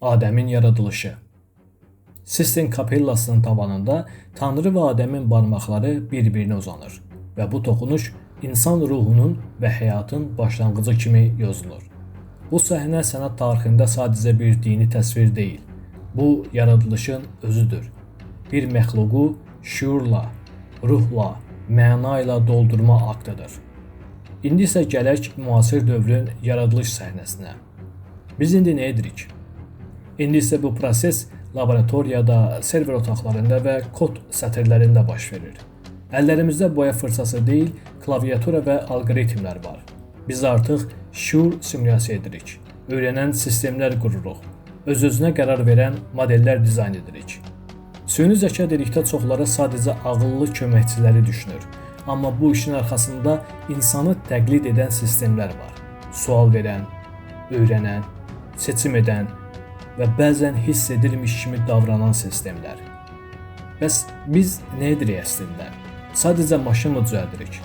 Adəmin yaradılışı. Sistine kapellasının tavanında Tanrı və Adəmin barmaqları bir-birinə uzanır və bu toxunuş insan ruhunun və həyatın başlanğıcı kimi yazılır. Bu səhnə sənət tarixində sadəcə bir dini təsvir deyil, bu yaradılışın özüdür. Bir məxluqu şüurla, ruhla, məna ilə doldurma aktıdır. İndi isə gələk müasir dövrün yaradılış səhnəsinə. Biz indi nə edirik? İndi isə bu proses laboratoriyada, server otaqlarında və kod sətirlərində baş verir. Əllərimizdə boya fırsası deyil, klaviatura və alqoritmlər var. Biz artıq şuur simulyasiya edirik, öyrənən sistemlər qururuq, öz-özünə qərar verən modellər dizayn edirik. Süni zəka dedikdə çoxları sadəcə ağıllı köməkçiləri düşünür. Amma bu işin arxasında insanı təqlid edən sistemlər var. Sual verən, öyrənən, seçim edən və bəzən hiss edilmiş kimi davranan sistemlər. Bəs biz nə edirik əslində? Sadəcə maşın mı düzəldirik?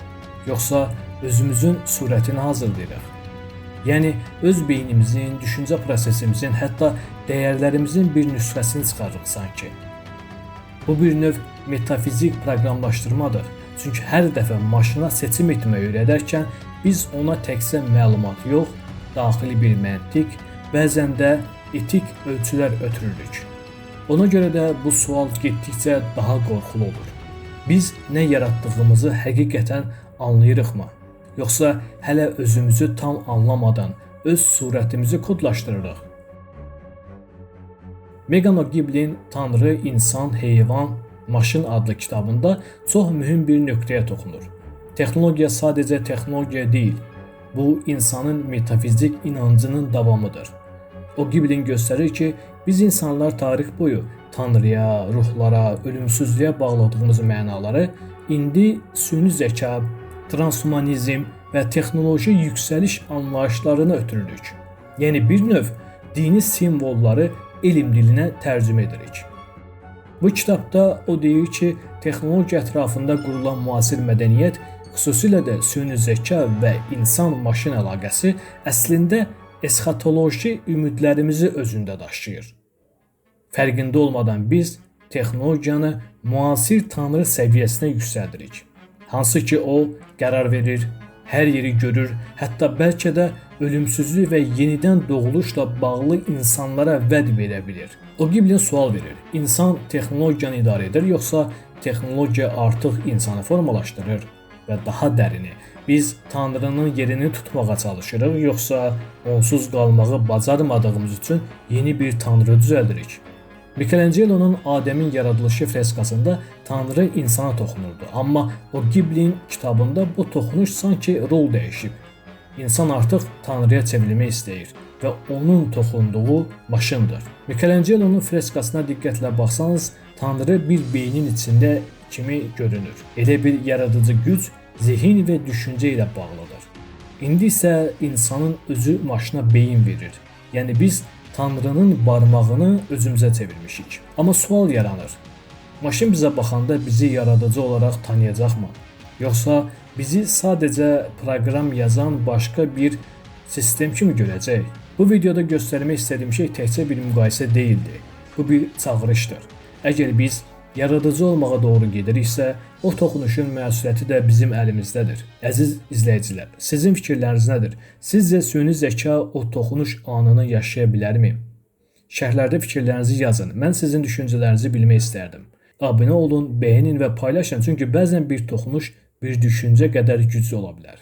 Yoxsa özümüzün surətini hazırlayırıq? Yəni, öz beynimizin, düşüncə prosesimizin, hətta dəyərlərimizin bir nüsxəsini çıxarırıq sanki. Bu bir növ metafizik proqramlaşdırmadır. Çünki hər dəfə maşına seçim etməyi öyrədərkən biz ona təkcə məlumat yox, daxili bir məntiq, bəzən də etik ölçülər ötürürük. Ona görə də bu sual getdikcə daha qorxulu olur. Biz nə yaratdığımızı həqiqətən anlayırıqmı? Yoxsa hələ özümüzü tam anlamadan öz surətimizi kodlaşdırırıq? Megan O'Gibb'in Tanrı, İnsan, Heyvan, Maşın adlı kitabında çox mühüm bir nöqtəyə toxunur. Texnologiya sadəcə texnologiya deyil, bu insanın metafizik inancının davamıdır. O'Gibb'in göstərir ki, biz insanlar tarix boyu Tanrıya, ruhlara, ölümsüzlüyə bağladığımız mənaları indi süni zəka, transhumanizm və texnoloji yüksəliş anlayışlarına ötürürük. Yəni bir növ dini simvolları elm dilinə tərcümə edirik. Bu kitabda o deyir ki, texnologiya ətrafında qurulan müasir mədəniyyət, xüsusilə də süni zəka və insan-maşın əlaqəsi əslində esxatoloji ümidlərimizi özündə daşıyır. Fərqində olmadan biz texnologiyanı müasir tanrı səviyyəsinə yüksəldirik. Hansı ki o qərar verir, hər yeri görür, hətta bəlkə də ölümsüzlük və yenidən doğuluşla bağlı insanlara vəd verə bilir. O'Gibb'in sual verir: İnsan texnologiyanı idarə edir, yoxsa texnologiya artıq insanı formalaşdırır? Və daha dərini, biz Tanrının yerini tutmağa çalışırıq, yoxsa onsuz qalmağı bacarmadığımız üçün yeni bir Tanrı düzəldirik? Michelangelo'nun Adəmin yaradılışı freskasında Tanrı insana toxunurdu, amma O'Gibb'in kitabında bu toxunuş sanki rol dəyişib. İnsan artıq Tanrıya çevrilmək istəyir və onun toxunduğu maşındır. Michelangelo'nun freskasına diqqətlə baxsanız, Tanrı bir beynin içində kimi görünür. Elə bir yaradıcı güc, zihin və düşüncə ilə bağlıdır. İndi isə insanın özü maşına beyin verir. Yəni biz Tanrının barmağını özümüzə çevirmişik. Amma sual yaranır. Maşın bizə baxanda bizi yaradıcı olaraq tanıyacaqmı? Yoxsa bizi sadəcə proqram yazan başqa bir sistem kimi görəcək? Bu videoda göstərmək istədiyim şey təkcə bir müqayisə deyildi. Bu bir çağırışdır. Əgər biz yaradıcı olmağa doğru gediriksə, o toxunuşun məsuliyyəti də bizim əlimizdədir. Əziz izləyicilər, sizin fikirləriniz nədir? Sizcə süni zəka o toxunuş anını yaşaya bilərmi? Şərhlərdə fikirlərinizi yazın. Mən sizin düşüncələrinizi bilmək istərdim. Abunə olun, bəyənin və paylaşın, çünki bəzən bir toxunuş bir düşüncə qədər güclü ola bilər.